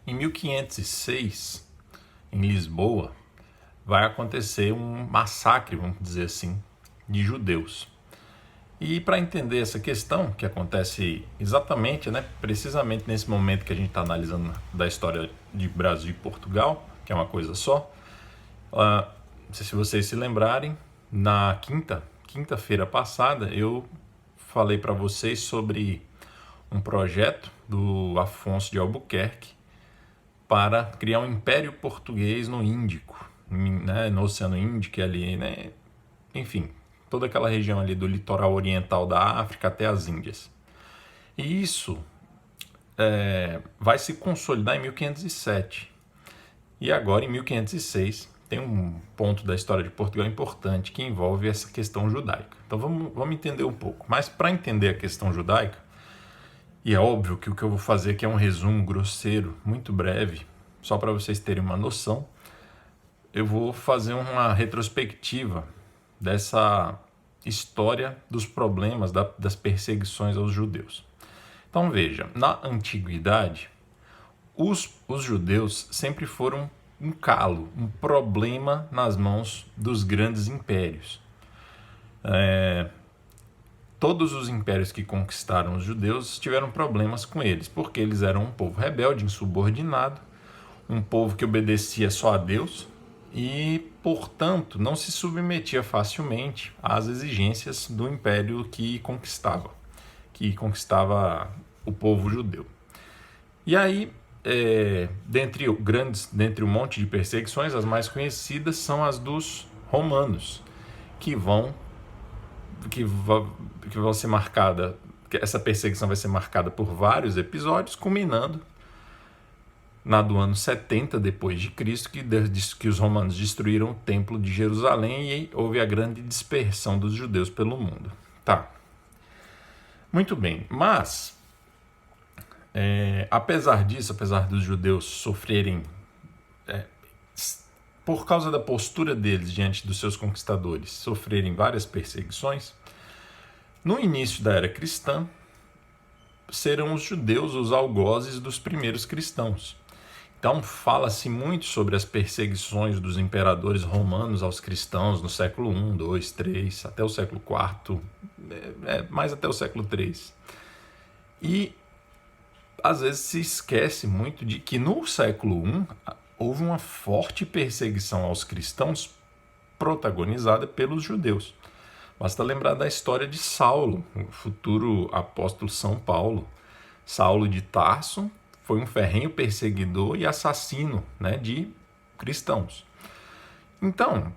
Em 1506, em Lisboa, vai acontecer um massacre, vamos dizer assim, de judeus. E para entender essa questão, que acontece exatamente, precisamente nesse momento que a gente está analisando da história de Brasil e Portugal, que é uma coisa só, não sei se vocês se lembrarem, na quinta-feira passada, eu falei para vocês sobre um projeto do Afonso de Albuquerque para criar um império português no Índico, no Oceano Índico ali, enfim, toda aquela região ali do litoral oriental da África até as Índias. E isso vai se consolidar em 1507. E agora, em 1506, tem um ponto da história de Portugal importante que envolve essa questão judaica. Então vamos entender um pouco. Mas para entender a questão judaica, e é óbvio que o que eu vou fazer aqui é um resumo grosseiro, muito breve, só para vocês terem uma noção, eu vou fazer uma retrospectiva dessa história dos problemas, das perseguições aos judeus. Então veja, na antiguidade, os judeus sempre foram um calo, um problema nas mãos dos grandes impérios. Todos os impérios que conquistaram os judeus tiveram problemas com eles, porque eles eram um povo rebelde, insubordinado, um povo que obedecia só a Deus e, portanto, não se submetia facilmente às exigências do império que conquistava o povo judeu. E aí, dentre um monte de perseguições, as mais conhecidas são as dos romanos, que vão ser marcada, essa perseguição vai ser marcada por vários episódios, culminando do ano 70 depois de Cristo, que os romanos destruíram o templo de Jerusalém e houve a grande dispersão dos judeus pelo mundo. Tá. Muito bem, mas apesar disso, apesar dos judeus sofrerem, por causa da postura deles diante dos seus conquistadores, sofrerem várias perseguições, no início da era cristã, serão os judeus os algozes dos primeiros cristãos. Então, fala-se muito sobre as perseguições dos imperadores romanos aos cristãos no século I, II, III, até o século IV, mais até o século III. E, às vezes, se esquece muito de que no século I houve uma forte perseguição aos cristãos protagonizada pelos judeus. Basta lembrar da história de Saulo, o futuro apóstolo São Paulo. Saulo de Tarso foi um ferrenho perseguidor e assassino, de cristãos. Então,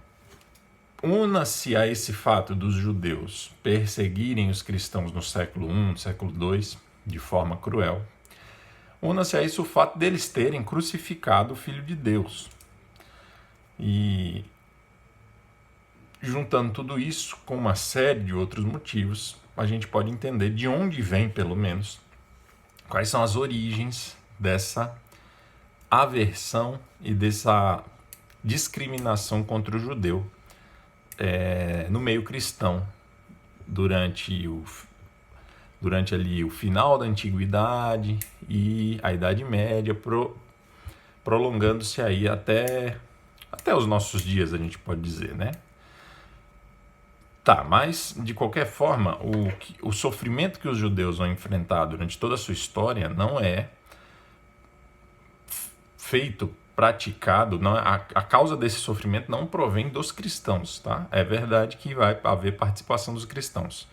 una-se a esse fato dos judeus perseguirem os cristãos no século I, no século II, de forma cruel. Una-se a isso o fato deles terem crucificado o Filho de Deus. E, juntando tudo isso com uma série de outros motivos, a gente pode entender de onde vem, pelo menos, quais são as origens dessa aversão e dessa discriminação contra o judeu no meio cristão durante ali o final da Antiguidade e a Idade Média, prolongando-se aí até os nossos dias, a gente pode dizer, Tá, mas de qualquer forma, o sofrimento que os judeus vão enfrentar durante toda a sua história não é praticado, não, a causa desse sofrimento não provém dos cristãos, tá? É verdade que vai haver participação dos cristãos.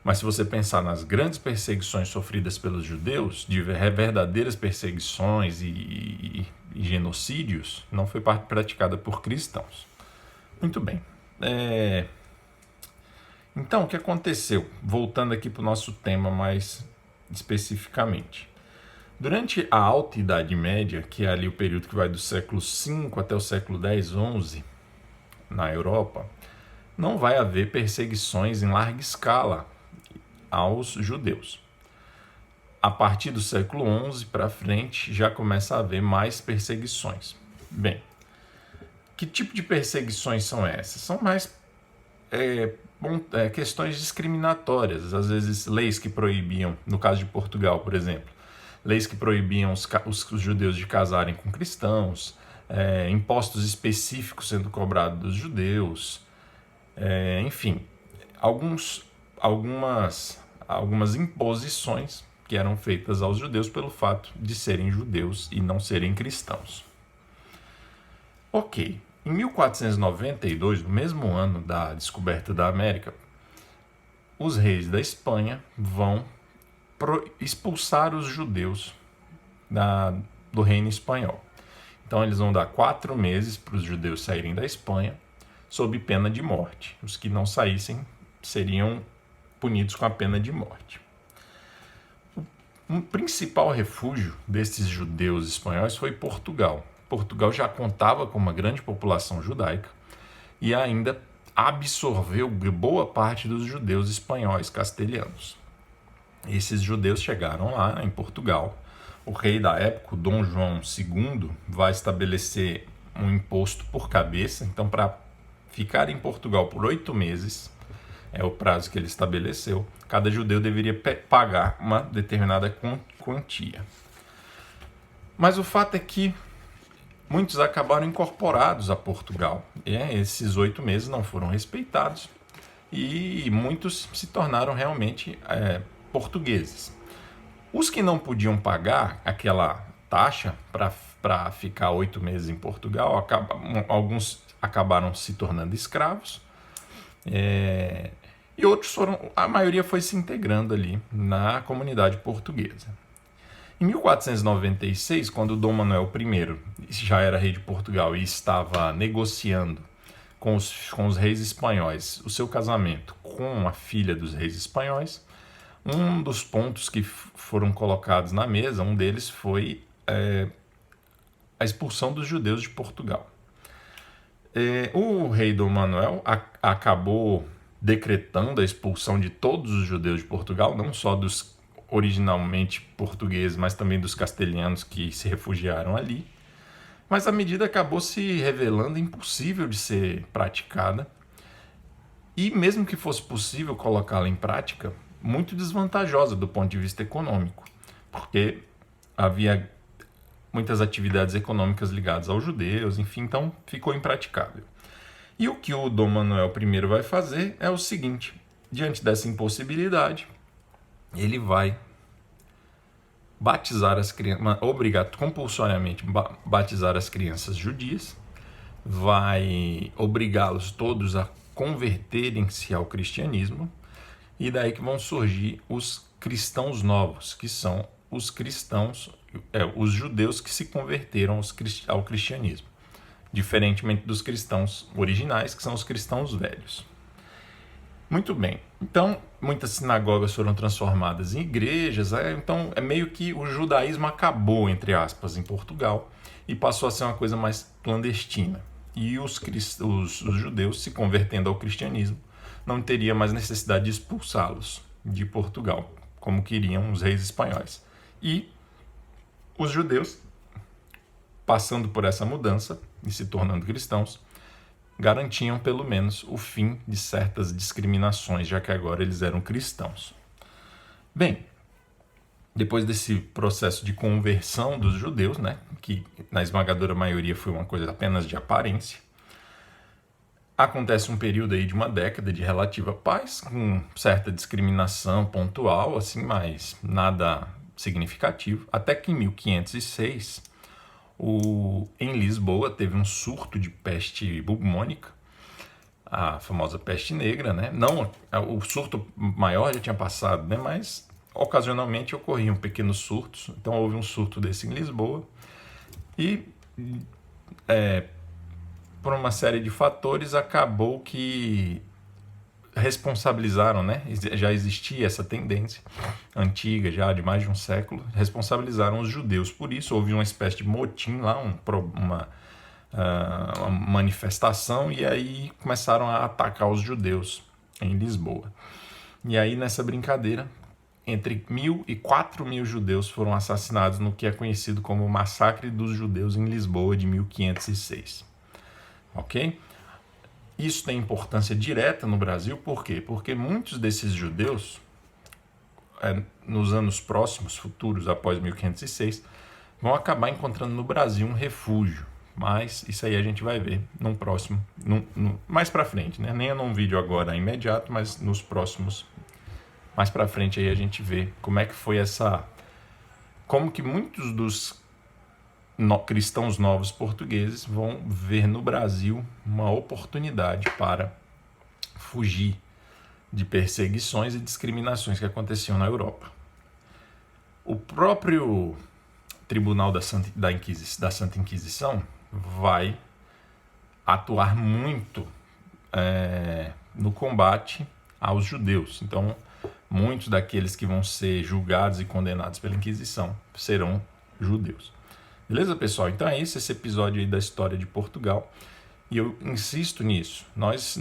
Mas se você pensar nas grandes perseguições sofridas pelos judeus, de verdadeiras perseguições e genocídios, não foi praticada por cristãos. Muito bem. Então, o que aconteceu? Voltando aqui para o nosso tema mais especificamente. Durante a Alta Idade Média, que é ali o período que vai do século V até o século X, XI, na Europa, não vai haver perseguições em larga escala aos judeus. A partir do século XI para frente, já começa a haver mais perseguições. Bem, que tipo de perseguições são essas? São mais questões discriminatórias, às vezes leis que proibiam, no caso de Portugal, por exemplo, leis que proibiam os judeus de casarem com cristãos, impostos específicos sendo cobrados dos judeus, enfim, algumas imposições que eram feitas aos judeus pelo fato de serem judeus e não serem cristãos. Ok, em 1492, no mesmo ano da descoberta da América, os reis da Espanha vão expulsar os judeus do reino espanhol. Então eles vão dar 4 meses para os judeus saírem da Espanha, sob pena de morte. Os que não saíssem seriam punidos com a pena de morte. O principal refúgio desses judeus espanhóis foi Portugal. Portugal já contava com uma grande população judaica e ainda absorveu boa parte dos judeus espanhóis castelhanos. Esses judeus chegaram lá em Portugal. O rei da época, Dom João II, vai estabelecer um imposto por cabeça. Então, para ficar em Portugal por 8 meses, é o prazo que ele estabeleceu, cada judeu deveria pagar uma determinada quantia. Mas o fato é que muitos acabaram incorporados a Portugal. E esses 8 meses não foram respeitados e muitos se tornaram realmente portugueses. Os que não podiam pagar aquela taxa para ficar 8 meses em Portugal, alguns acabaram se tornando escravos, e outros a maioria foi se integrando ali na comunidade portuguesa. Em 1496, quando Dom Manuel I já era rei de Portugal e estava negociando com os reis espanhóis o seu casamento com a filha dos reis espanhóis, um dos pontos que foram colocados na mesa, um deles foi a expulsão dos judeus de Portugal. O rei Dom Manuel acabou decretando a expulsão de todos os judeus de Portugal, não só dos originalmente portugueses, mas também dos castelhanos que se refugiaram ali. Mas a medida acabou se revelando impossível de ser praticada e, mesmo que fosse possível colocá-la em prática, muito desvantajosa do ponto de vista econômico, porque havia muitas atividades econômicas ligadas aos judeus, enfim, então ficou impraticável. E o que o Dom Manuel I vai fazer é o seguinte: diante dessa impossibilidade, ele vai batizar as crianças, compulsoriamente batizar as crianças judias, vai obrigá-los todos a converterem-se ao cristianismo, e daí que vão surgir os cristãos novos, que são os cristãos, os judeus que se converteram ao cristianismo, diferentemente dos cristãos originais, que são os cristãos velhos. Muito bem, então muitas sinagogas foram transformadas em igrejas, então é meio que o judaísmo acabou, entre aspas, em Portugal e passou a ser uma coisa mais clandestina. E os judeus se convertendo ao cristianismo não teria mais necessidade de expulsá-los de Portugal, como queriam os reis espanhóis. E os judeus, passando por essa mudança e se tornando cristãos, garantiam pelo menos o fim de certas discriminações, já que agora eles eram cristãos. Bem, depois desse processo de conversão dos judeus, que na esmagadora maioria foi uma coisa apenas de aparência, acontece um período aí de uma década de relativa paz, com certa discriminação pontual, assim, mas nada significativo, até que em 1506, em Lisboa, teve um surto de peste bubônica, a famosa peste negra, Não, o surto maior já tinha passado, mas ocasionalmente ocorriam pequenos surtos. Então houve um surto desse em Lisboa e, por uma série de fatores, acabou que responsabilizaram, já existia essa tendência antiga, já de mais de um século, responsabilizaram os judeus por isso. Houve uma espécie de motim lá, uma manifestação, e aí começaram a atacar os judeus em Lisboa. E aí, nessa brincadeira, entre 1.000 e 4.000 judeus foram assassinados no que é conhecido como o Massacre dos Judeus em Lisboa de 1506. Ok? Isso tem importância direta no Brasil, por quê? Porque muitos desses judeus, nos anos próximos, futuros, após 1506, vão acabar encontrando no Brasil um refúgio. Mas isso aí a gente vai ver num próximo, mais para frente, né? Nem num vídeo agora imediato, mas nos próximos, mais para frente aí a gente vê como é que foi como que muitos dos cristãos novos portugueses vão ver no Brasil uma oportunidade para fugir de perseguições e discriminações que aconteciam na Europa. O próprio Tribunal da Santa Inquisição vai atuar muito no combate aos judeus. Então, muitos daqueles que vão ser julgados e condenados pela Inquisição serão judeus. Beleza, pessoal? Então é isso, esse episódio aí da história de Portugal. E eu insisto nisso. Nós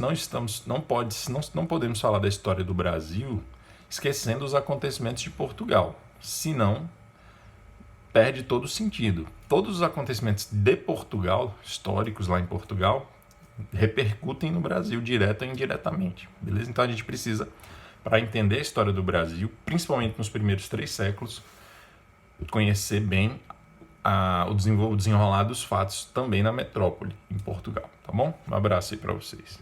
não podemos falar da história do Brasil esquecendo os acontecimentos de Portugal. Senão, perde todo o sentido. Todos os acontecimentos de Portugal, históricos lá em Portugal, repercutem no Brasil, direto ou indiretamente. Beleza? Então a gente precisa, para entender a história do Brasil, principalmente nos primeiros 3 séculos, conhecer bem o desenrolar dos fatos também na metrópole, em Portugal. Tá bom? Um abraço aí para vocês.